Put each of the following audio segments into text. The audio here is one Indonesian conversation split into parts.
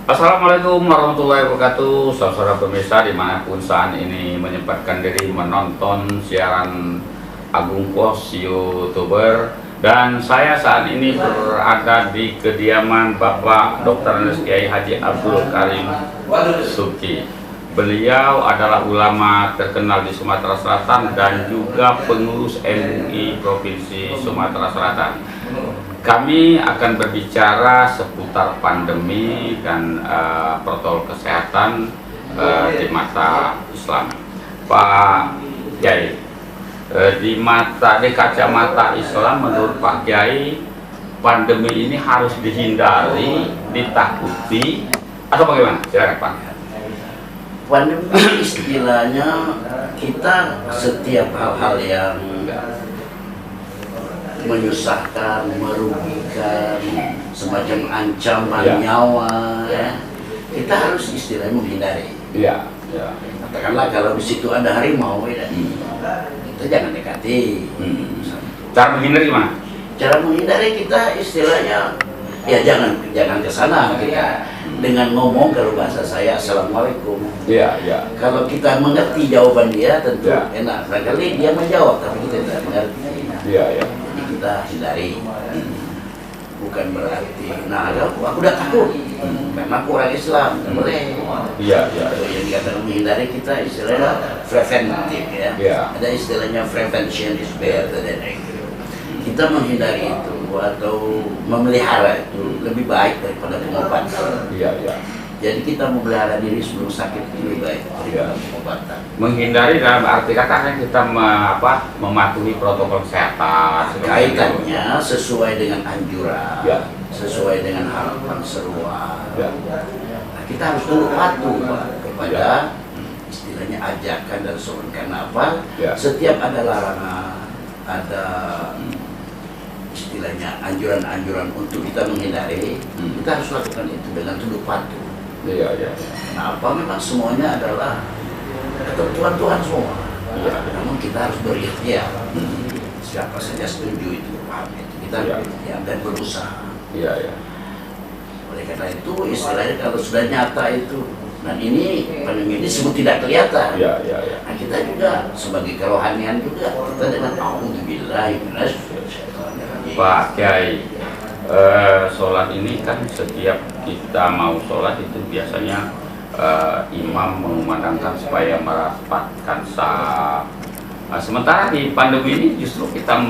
Assalamualaikum warahmatullahi wabarakatuh, saudara pemirsa dimanapun saat ini menyempatkan diri menonton siaran Agung Pos YouTuber. Dan saya saat ini berada di kediaman Bapak Dr. Kiai Haji Abdul Karim Subki. Beliau adalah ulama terkenal di Sumatera Selatan dan juga pengurus MUI Provinsi Sumatera Selatan. Kami akan berbicara seputar pandemi dan protokol kesehatan di mata Islam. Pak Kiai, di kacamata Islam menurut Pak Kiai, pandemi ini harus dihindari, ditakuti, atau bagaimana? Silakan Pak. Pandemi istilahnya kita setiap hal-hal yang menyusahkan, merugikan, semacam ancaman nyawa, kita harus istilahnya menghindari. Iya. Katakanlah kalau di situ ada harimau, kita jangan dekati. Cara menghindari gimana? Cara menghindari kita istilahnya jangan ke sana kita dengan ngomong, kalau bahasa saya assalamualaikum. Iya. Kalau kita mengerti jawaban dia tentu enak. Barangkali dia menjawab tapi kita tidak mengerti. Iya. Kita hindari, bukan berarti aku udah takut, memang aku orang Islam, boleh. Iya. Yang dikatakan menghindari kita istilahnya preventif ada istilahnya prevention is better than cure. Kita menghindari itu atau memelihara itu lebih baik daripada pengobatan. Iya. Jadi kita memelihara diri sebelum sakit itu lebih baik daripada pengobatan. Menghindari dalam arti kata kan kita mematuhi protokol kesehatan. Kaitannya sesuai dengan anjuran, sesuai dengan harapan seruan. Nah, kita harus tunduk patuh kepada istilahnya ajakan dan seruan. Karena apa? Setiap ada larangan, ada istilahnya anjuran-anjuran untuk kita menghindari, kita harus lakukan itu dengan tunduk patuh. Iya. Kenapa? Memang semuanya adalah ketentuan Tuhan semua. Namun kita harus berikhtiar. Siapa saja setuju itu, paham itu. Kita berikhtiar dan berusaha. Iya. Oleh karena itu istilahnya kalau sudah nyata itu, dan ini pandemi ini sebut tidak kelihatan. Iya. Nah, kita juga sebagai kerohanian juga kita dengan auzubillahi minasyaitonir. Pak Kiai, sholat ini kan setiap kita mau sholat itu biasanya imam mengumandangkan supaya merapatkan saf. Nah, sementara di pandemi ini justru kita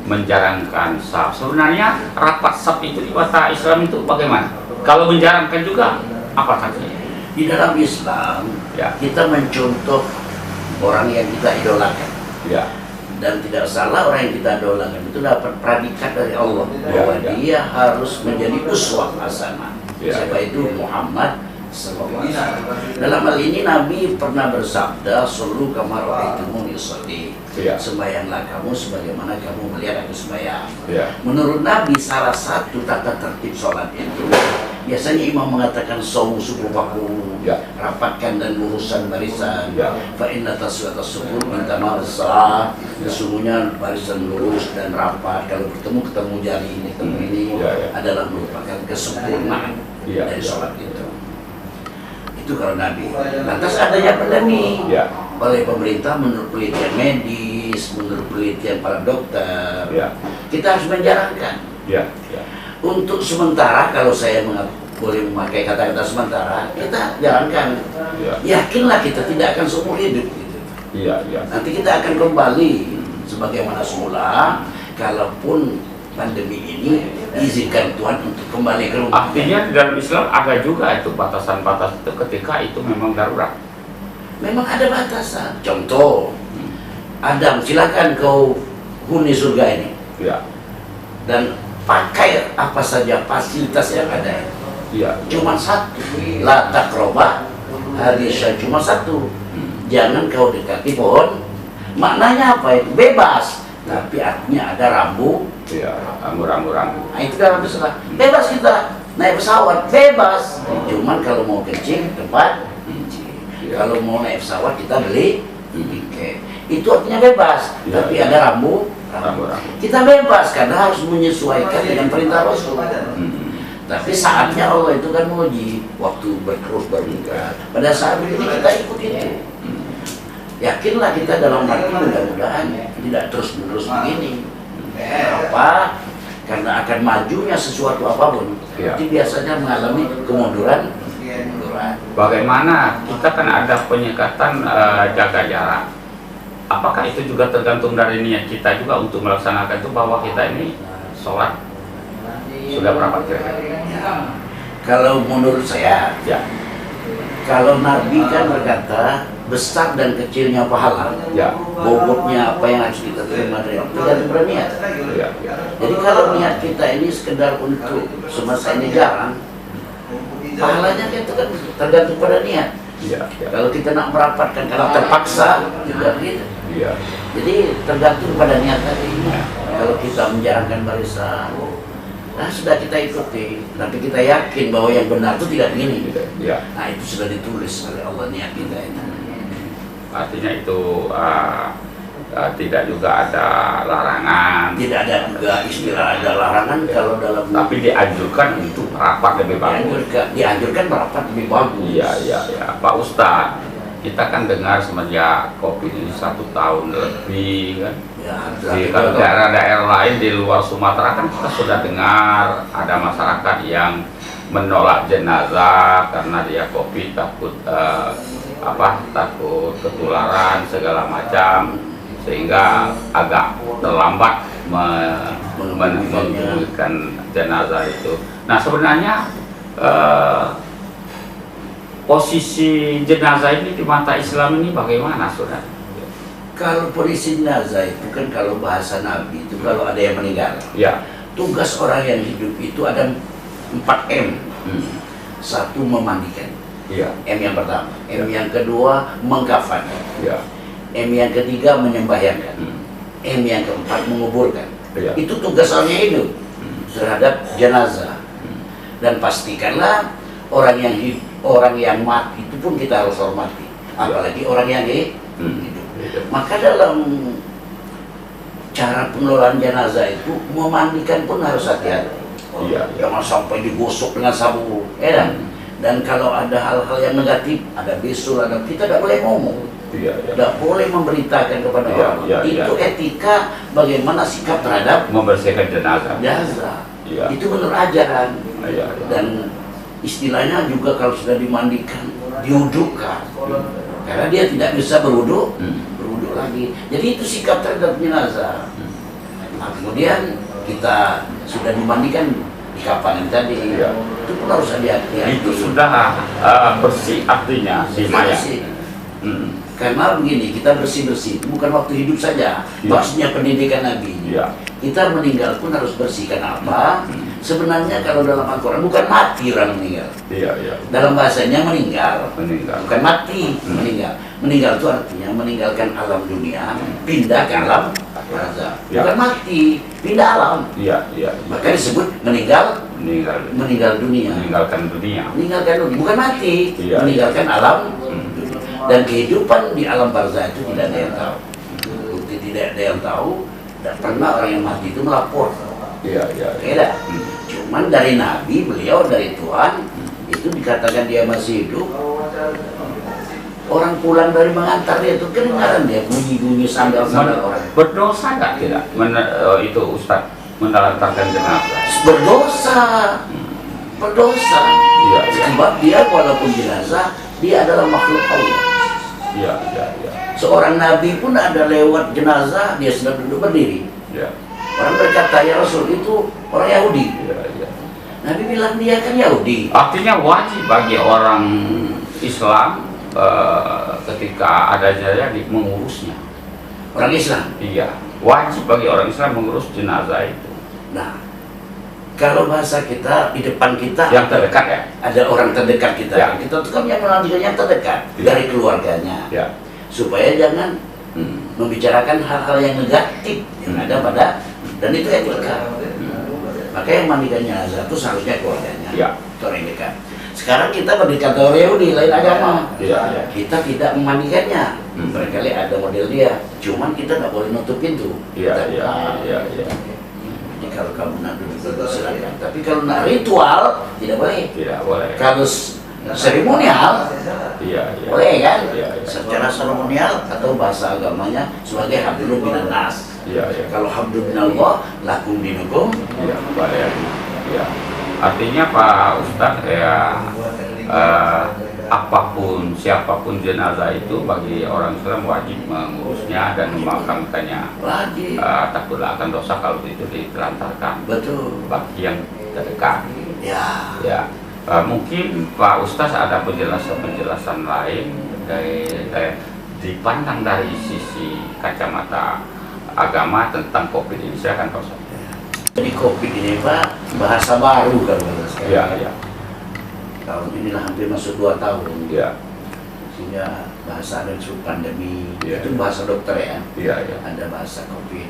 menjarangkan saf. Sebenarnya rapat saf itu di mata Islam itu bagaimana? Kalau menjarangkan juga apa sanksinya? Di dalam Islam kita mencontoh orang yang kita idolakan. Dan tidak salah orang yang kita idolakan itu dapat predikat dari Allah bahwa dia harus menjadi uswah hasanah. Siapa itu? Muhammad sallallahu alaihi wasallam. Dalam hal ini Nabi pernah bersabda, "Shollu kama ra'aitumuni usolli." Sembahyanglah kamu sebagaimana kamu melihat aku sembahyang. Menurut Nabi salah satu tata tertib sholat itu biasanya imam mengatakan somu sufufakum, rapatkan dan luruskan barisan. Fa inna taswiyata sufur min tamamil shalah. Sesungguhnya barisan lurus dan rapat, kalau ketemu jari ini adalah merupakan kesempurnaan dari sholat itu. Itu kalau Nabi. Lantas adanya pandemi oleh pemerintah menurut penelitian medis, menurut penelitian para dokter, kita harus menjarangkan. Untuk sementara, kalau saya boleh memakai kata-kata sementara, kita jalankan. Yakinlah kita tidak akan seumur hidup gitu. Nanti kita akan kembali sebagaimana semula, kalaupun pandemi ini izinkan Tuhan untuk kembali ke rumah. Artinya di dalam Islam ada juga itu batasan-batas itu ketika itu memang darurat. Memang ada batasan. Contoh, Adam, silakan kau huni surga ini. Dan pakai apa saja fasilitas yang ada. Cuma satu, la taqrabah hadisya, cuma satu. Jangan kau dekati pohon. Maknanya apa itu? Bebas. Tapi artinya ada rambu. Rambu. Nah, itu dalam Islam. Bebas kita naik pesawat, bebas. Cuman kalau mau kencing tempat kencing. Kalau mau naik pesawat kita beli tiket. Itu artinya bebas. Tapi ada rambu. Kita bebas karena harus menyesuaikan dengan perintah Rasul. Tapi saatnya Allah itu kan menguji waktu terus berbuka. Pada saat ini kita ikut itu. Yakinlah kita dalam hati mudah-mudahan tidak terus-menerus begini. Kenapa? Karena akan majunya sesuatu apapun, itu biasanya mengalami kemunduran. Bagaimana? Kita kan ada penyekatan jaga jarak. Apakah itu juga tergantung dari niat kita juga untuk melaksanakan itu, bahwa kita ini sholat sudah berapa kira-kira? Kalau menurut saya, ya. Kalau Nabi kan berkata besar dan kecilnya pahala, ya. Bobotnya apa yang harus kita terima dari Allah tergantung berniat. Ya. Jadi kalau niat kita ini sekedar untuk semasa ini jarang, pahalanya itu kan tergantung pada niat. Ya. Kalau kita nak merapatkan karena terpaksa juga gitu. Ya. Jadi tergantung pada niat tadi. Kalau kita menjarangkan barisan, nah sudah kita ikuti, tapi kita yakin bahwa yang benar itu tidak begini. Ya. Nah itu sudah ditulis oleh Allah niat kita itu. Artinya itu tidak juga ada larangan. Tidak ada juga istilah ada larangan kalau dalam. Tapi dianjurkan untuk rapat lebih bagus. Dianjurkan rapat lebih bagus. Iya. Pak Ustadz, kita kan dengar semenjak COVID ini 1 tahun lebih kan. Ya, di daerah-daerah lain di luar Sumatera kan kita sudah dengar ada masyarakat yang menolak jenazah karena dia COVID, takut takut ketularan segala macam, sehingga agak terlambat menguburkan jenazah itu. Nah sebenarnya posisi jenazah ini di mata Islam ini bagaimana, saudara? Kalau polisi jenazah itu kan kalau bahasa Nabi itu kalau ada yang meninggal, ya. Tugas orang yang hidup itu ada 4M. Satu memandikan, ya. M yang pertama. M yang kedua mengkafan, ya. M yang ketiga menyembahyankan, M yang keempat menguburkan. Ya. Itu tugas orang yang hidup terhadap jenazah. Dan pastikanlah orang yang mati itu pun kita harus hormati, apalagi orang yang hidup. Maka dalam cara pengelolaan jenazah itu memandikan pun harus hati-hati. Jangan sampai digosok dengan sabun, Dan kalau ada hal-hal yang negatif, ada bisul, kita tidak boleh ngomong, tidak boleh memberitakan kepada orang. Itu etika bagaimana sikap terhadap membersihkan jenazah. Itu menurut ajaran. Dan istilahnya juga kalau sudah dimandikan, diwudukan, karena dia tidak bisa berwudu lagi. Jadi itu sikap terhadap jenazah. Nah, kemudian kita sudah dimandikan di kapan tadi, itu pun harus hati-hati. Itu sudah bersih artinya si mayat. Karena begini, kita bersih-bersih bukan waktu hidup saja. Maksudnya pendidikan Nabi. Kita meninggal pun harus bersih. Kenapa? Sebenarnya kalau dalam Al-Quran bukan mati orang meninggal. Dalam bahasanya meninggal. Bukan mati, meninggal. Meninggal itu artinya meninggalkan alam dunia, pindah ke alam barzah. Bukan mati, pindah alam. Maka disebut meninggal dunia. Meninggalkan dunia. Bukan mati, meninggalkan alam dunia. Dan kehidupan di alam barzah itu tidak ada yang tahu. Bukti tidak ada yang tahu. Tidak pernah orang yang mati itu melapor. Tidak. Cuman dari Nabi, beliau dari Tuhan itu dikatakan dia masih hidup. Orang pulang dari mengantar dia itu kedengaran dia bunyi-bunyi sandal-sandal orang. Berdosa nggak tidak itu Ustaz menelantarkan jenazah? Berdosa. Sebab dia walaupun jenazah, dia adalah makhluk Allah. Seorang Nabi pun ada lewat jenazah, dia sudah duduk berdiri. Orang berkata, ya Rasul itu orang Yahudi. Nabi bilang dia kan Yahudi. Artinya wajib bagi orang Islam ketika ada jenazah mengurusnya. Orang Islam? Iya, wajib bagi orang Islam mengurus jenazah itu. Nah, kalau bahasa kita di depan kita yang terdekat ya, ada orang terdekat kita. Kita itu kan yang melanjutkan yang terdekat dari keluarganya. Supaya jangan membicarakan hal-hal yang negatif yang ada pada, dan itu etika. Maka yang mandikan jenazah itu seharusnya keluarganya, itu orang dekat. Sekarang kita berdekat orang Yahudi lain agama, kita tidak memandikannya. Barangkali ada model dia, cuman kita nggak boleh nutup pintu. Jadi kalau kamu nak duduk silakan. Tapi kalau nak ritual tidak boleh. Tidak boleh. Kalau seremonial, Iya. boleh kan? Iya. Secara seremonial atau bahasa agamanya sebagai hablum minan nas. Iya. Kalau hablum minallah, lakum dinukum. Iya, boleh. Iya. Artinya Pak Ustadz apapun siapapun jenazah itu bagi orang Islam wajib mengurusnya dan memakamkannya. Wajib. Takutlah akan dosa kalau itu ditelantarkan. Betul. Bagi yang terdekat. Ya. Ya. Mungkin Pak Ustadz ada penjelasan lain dari dipandang dari sisi kacamata agama tentang COVID ini. Silakan Pak Ustadz. Jadi COVID ini Pak bahasa baru kan sekarang. Iya, iya. Tahun inilah hampir masuk 2 tahun. Iya. Sehingga bahasa ada disebut pandemi. Iya. Itu bahasa dokter ya. Iya, iya. Ada bahasa COVID.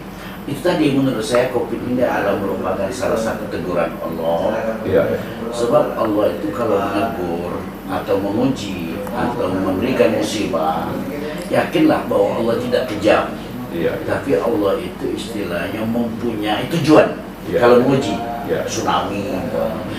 Itu tadi menurut saya COVID ini adalah merupakan salah satu teguran Allah. Iya. Sebab Allah itu kalau menegur atau menguji atau memberikan musibah, yakinlah bahwa Allah tidak kejam. Iya. Tapi Allah itu istilahnya mempunyai tujuan. Iya. Kalau menguji, Iya. tsunami.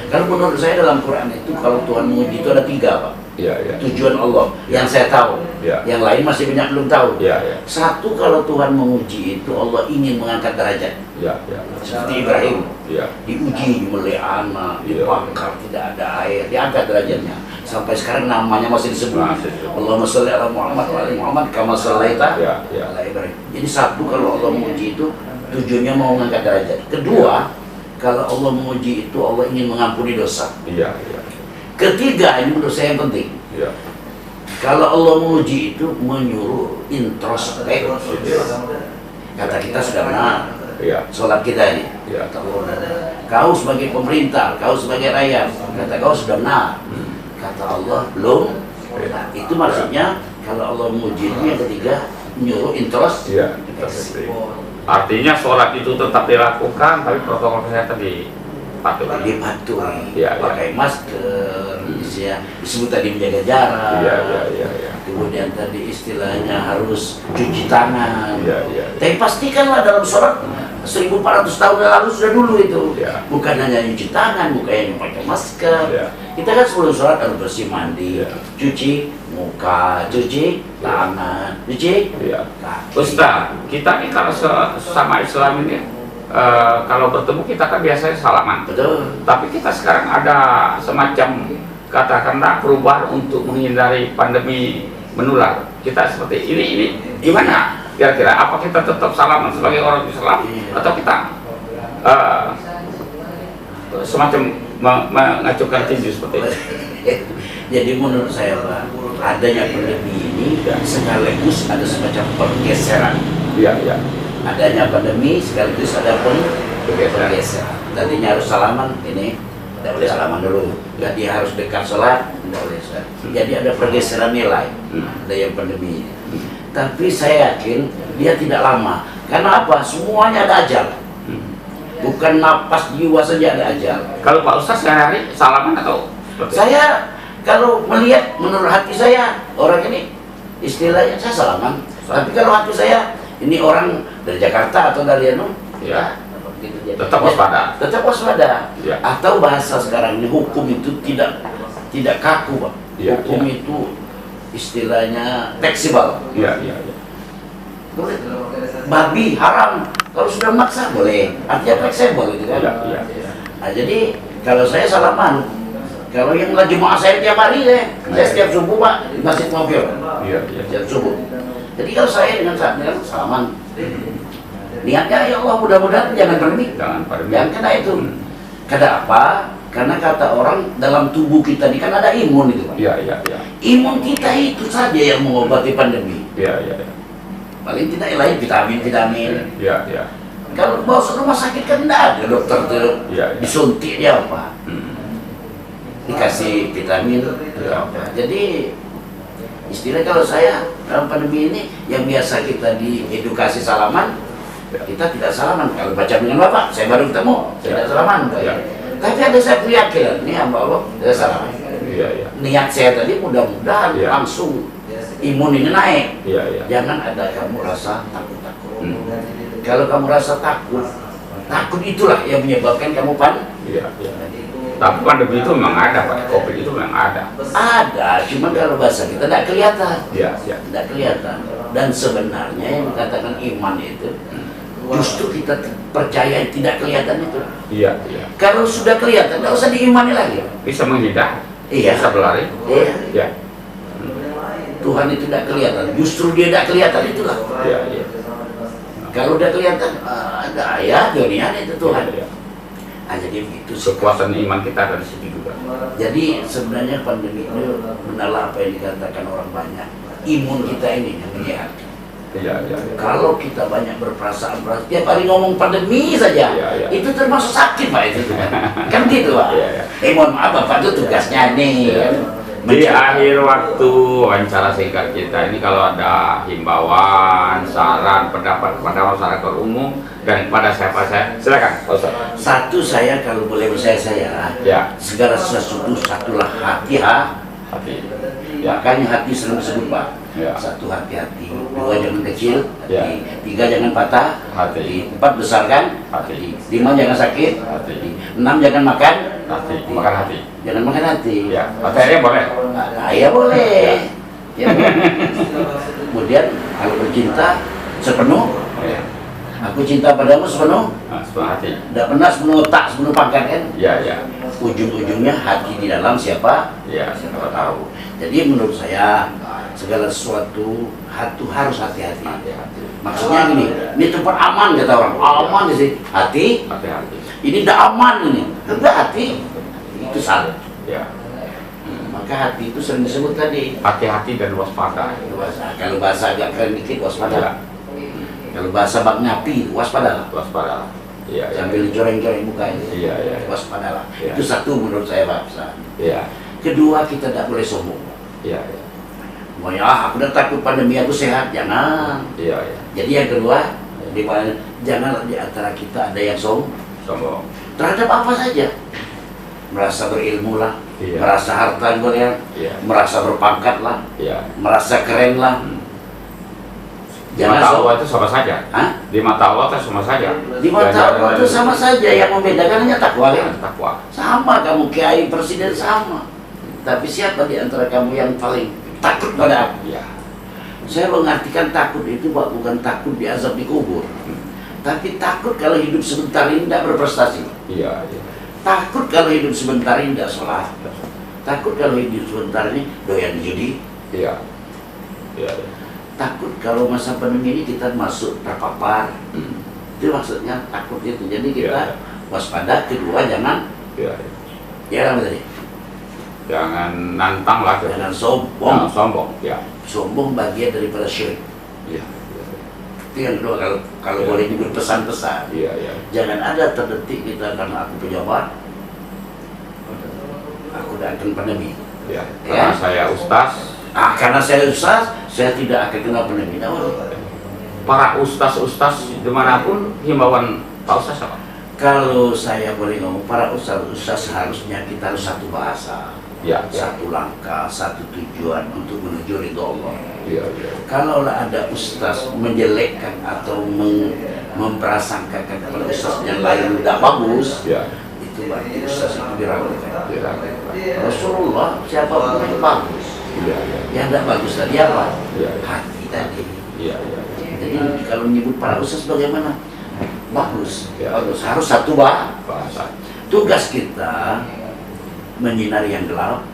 Kalau menurut saya dalam Quran itu kalau Tuhan menguji itu ada 3 Pak. Iya, iya. Tujuan Allah yang saya tahu. Iya. Yang lain masih banyak belum tahu. Iya, iya. Satu, kalau Tuhan menguji itu Allah ingin mengangkat derajat. Iya, iya. Seperti Ibrahim. Iya. Diuji, dimulai anak, Iya. dibakar, tidak ada air, diangkat derajatnya. Sampai sekarang namanya masih disebut. Masih disebut. Allahumma sholli ala Muhammad wa ali Muhammad kama shallaita Iya, iya. ala Ibrahim. Jadi satu, kalau Allah menguji itu tujuannya mau mengangkat derajat. Kedua, kalau Allah menguji itu Allah ingin mengampuni dosa. Iya, iya. Ketiga, ini menurut saya yang penting. Iya. Kalau Allah menguji itu menyuruh introspeksi. Kata kita sudah benar. Iya. Sholat kita ini. Iya. Kata Allah, kau sebagai pemerintah, kau sebagai rakyat, kata kau sudah benar. Kata Allah belum. Nah, itu maksudnya kalau Allah menguji itu yang ketiga menyuruh introspeksi. Iya. Artinya sholat itu tetap dilakukan, tapi protokol kesehatan dipatuhi. Dipatuhi, Iya, iya. pakai masker, disebut tadi menjaga jarak. Iya, iya, iya, iya. Kemudian tadi istilahnya harus cuci tangan. Iya, iya. Tapi pastikanlah dalam sholat 1400 tahun yang lalu sudah dulu itu. Iya. Bukan hanya cuci tangan, bukan hanya pakai masker. Iya. Kita kan sebelum sholat harus bersih mandi, Iya. cuci muka, cuci tangan, cuci Iya. kaki. Ustaz, kita nih kalau sama Islam ini kalau bertemu kita kan biasanya salaman. Betul. Tapi kita sekarang ada semacam katakanlah perubahan untuk menghindari pandemi menular. Kita seperti ini gimana? Kira-kira apa kita tetap salaman sebagai orang Islam atau kita semacam mengacukan tinju seperti itu? Jadi menurut saya Pak, adanya pandemi ini sekaligus ada semacam pergeseran. Iya, iya. Adanya pandemi sekaligus ada pergeseran. Tadinya harus salaman, ini tidak boleh salaman dulu. Jadi harus dekat sholat, tidak boleh sholat. Jadi ada pergeseran nilai adanya pandemi ini. Tapi saya yakin dia tidak lama. Karena apa? Semuanya ada ajal. Bukan napas jiwa saja ada ajal. Kalau Pak Ustaz sehari-hari salaman atau seperti itu? Saya kalau melihat menurut hati saya orang ini istilahnya saya salaman. Tapi kalau hati saya ini orang dari Jakarta atau dari Ya. gitu jadi. Tetap waspada. Tetap waspada. Ya. Atau bahasa sekarang ini hukum itu tidak kaku Pak. Ya, Hukum ya. itu istilahnya fleksibel. Iya, iya, iya. Boleh. Babi haram kalau sudah maksa boleh. Artinya fleksibel gitu kan. Iya, iya, iya. Nah, jadi kalau saya salaman. Kalau yang lagi jemaah saya tiap hari saya setiap subuh Pak di Masjid Mobil. Iya, iya. Setiap subuh. Jadi kalau saya dengan salaman, niatnya ya Allah mudah-mudahan jangan pandemi. Jangan pandemi. Jangan kena itu. Kata apa? Karena kata orang dalam tubuh kita ini kan ada imun itu Pak. Iya, iya, iya. Imun kita itu saja yang mengobati pandemi. Iya, iya, iya. Paling tidak yang lain vitamin. Iya, iya. Kalau bawa ke rumah sakit kan tidak ada dokter tuh Iya, iya. disuntik dia apa? Hmm. Dikasih vitamin Ya. jadi istilah kalau saya dalam pandemi ini yang biasa kita diedukasi salaman kita tidak salaman. Kalau baca dengan Bapak saya baru ketemu tidak salaman Ya. tapi ada saya keyakinan ini hamba Allah saya salaman. Iya, iya. Niat saya tadi mudah-mudahan Ya. langsung imun ini naik. Iya, iya. Jangan ada kamu rasa takut-takut. Hmm. Kalau kamu rasa takut Takut itulah yang menyebabkan kamu panik. Iya. Tapi pandemi itu memang ada, Pak. COVID itu memang ada. Ada, cuma kalau bahasa kita tidak kelihatan. Iya. Tidak kelihatan. Dan sebenarnya yang dikatakan iman itu justru kita percaya yang tidak kelihatan itu. Iya. Kalau sudah kelihatan, tidak usah diimani lagi. Bisa menghindar. Iya. Bisa berlari. Iya. Tuhan itu tidak kelihatan, justru dia tidak kelihatan itulah. Iya. Kalau udah kelihatan, ada ya dunia itu Tuhan. Iya. Jadi begitu. Kekuasaan iman kita ada di situ juga. Jadi sebenarnya pandemi ini benarlah apa yang dikatakan orang banyak. Imun kita ini yang menyehatkan. Iya. Kalau kita banyak berperasaan, tiap hari ngomong pandemi saja, Iya. itu termasuk sakit Pak itu. Kan gitu Pak. Mohon maaf Bapak itu tugasnya nih. Iya. Di akhir waktu wawancara singkat kita ini, kalau ada himbauan, saran, pendapat kepada masyarakat umum dan kepada siapa saya, silakan. Satu, saya kalau boleh saya ya, segala sesuatu satulah hati. Ya. Makanya hati sering disebut Pak. Ya. Satu hati-hati, dua jangan kecil, hati. Ya. Tiga jangan patah, Hati. Empat besarkan, Hati. Lima jangan sakit, Hati. Enam jangan makan, Makan hati. Jangan makan hati. Ya, materi boleh. Ya boleh. Ya, kemudian kalau bercinta sepenuh, Ya. aku cinta padamu sepenuh. Sepenuh hati. Tidak pernah sepenuh otak, sepenuh pangkat kan? Ya. Ujung-ujungnya hati di dalam siapa? Ya, Siapa tahu. Jadi menurut saya segala sesuatu harus hati-hati. Maksudnya gini, ini tempat aman kata orang. Aman di sini. Hati. Ini tidak aman ini. Tidak hati. Itu salah. Ya. Maka hati itu sering disebut tadi. Hati-hati dan waspada. Kalau bahasa agak keren dikit waspada. Kalau bahasa bak nyapi waspada. Iya. Sambil coreng-coreng muka ini. Iya. Waspadalah. Ya. Itu satu menurut saya Pak. Iya. Kedua, kita tidak boleh sombong. Iya. Aku udah takut pandemi, aku sehat. Jangan. Iya. Jadi yang kedua, janganlah di antara kita ada yang Sombong. terhadap apa saja. Merasa berilmu lah, Iya. merasa harta golean, Iya. merasa berpangkat lah, Iya. merasa keren lah. Di mata Allah itu sama saja. Di mata Allah itu sama saja. Di mata Allah itu sama saja, yang membedakan hanya takwa kan? Takwa. Sama, kamu kiai, presiden sama. Tapi siapa di antara kamu yang paling takut pada aku? Iya. Saya mengartikan takut itu bukan takut diazab di kubur, tapi takut kalau hidup sebentar ini tidak berprestasi. Iya. Takut kalau hidup sebentar ini tidak sholat. Takut kalau hidup sebentar ini doyan judi. Iya. Takut kalau masa pandemi ini kita masuk terpapar. Itu maksudnya takut itu. Jadi kita waspada. Kedua, jangan apa tadi? Jangan nantang lah. Jangan sombong. Sombong. Ya. Sombong bagian daripada syirik. Iya. Itu yang kedua, kalau boleh diberi pesan-pesan. Iya. Jangan ada terdetik kita karena aku pejabat, aku tidak akan pandemi. Ya. Karena saya ustaz. Karena saya ustaz, saya tidak akan kena pandemi. Para ustaz dimanapun himbauan Pak Ustaz apa? Kalau saya boleh ngomong, para ustaz seharusnya kita harus satu bahasa. Satu langkah, satu tujuan untuk menuju ridho Allah. Kalau ada ustaz menjelekkan atau memprasangkakan kepada ustaz yang lain tidak bagus, itu berarti ustaz itu diragukan. Rasulullah siapapun yang bagus, yang tidak bagus tadi apa? Hati tadi. Jadi kalau menyebut para ustaz bagaimana? Bagus. Harus satu bahasa. Tugas kita menyinari yang gelap,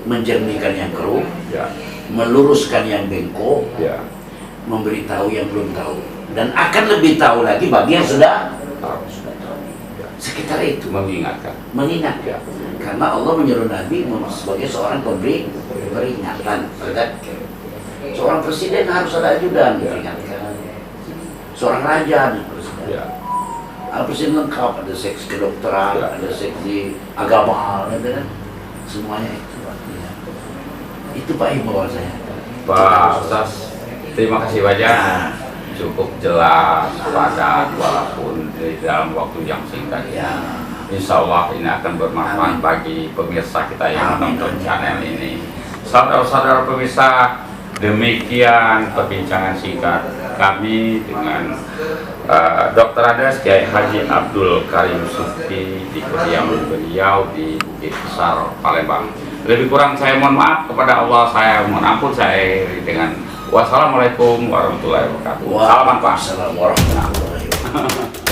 menjernihkan yang keruh, meluruskan yang bengkok, memberitahu yang belum tahu, dan akan lebih tahu lagi bagi yang sudah tahu. Sekitar itu mengingat. Karena Allah menyuruh Nabi sebagai seorang pemberi peringatan. Seorang presiden harus ada ajudan diperingatkan. Seorang raja presiden lengkap, ada seksi kedokteran, ada seksi agama, semuanya itu. Itu Pak himbauan saya. Pak Ustaz, terima kasih banyak. Cukup jelas, padat, walaupun di dalam waktu yang singkat. Insya Allah ini akan bermanfaat bagi pemirsa kita yang menonton channel ini. Saudara-saudara pemirsa, demikian perbincangan singkat kami dengan Dr. Ades Kiai Haji Abdul Karim Sufi di kediaman beliau di Bukit Besar, Palembang. Lebih kurang saya mohon maaf kepada Allah, saya mohon ampun saya dengan wassalamualaikum warahmatullahi wabarakatuh. Waalaikumsalam warahmatullahi wabarakatuh.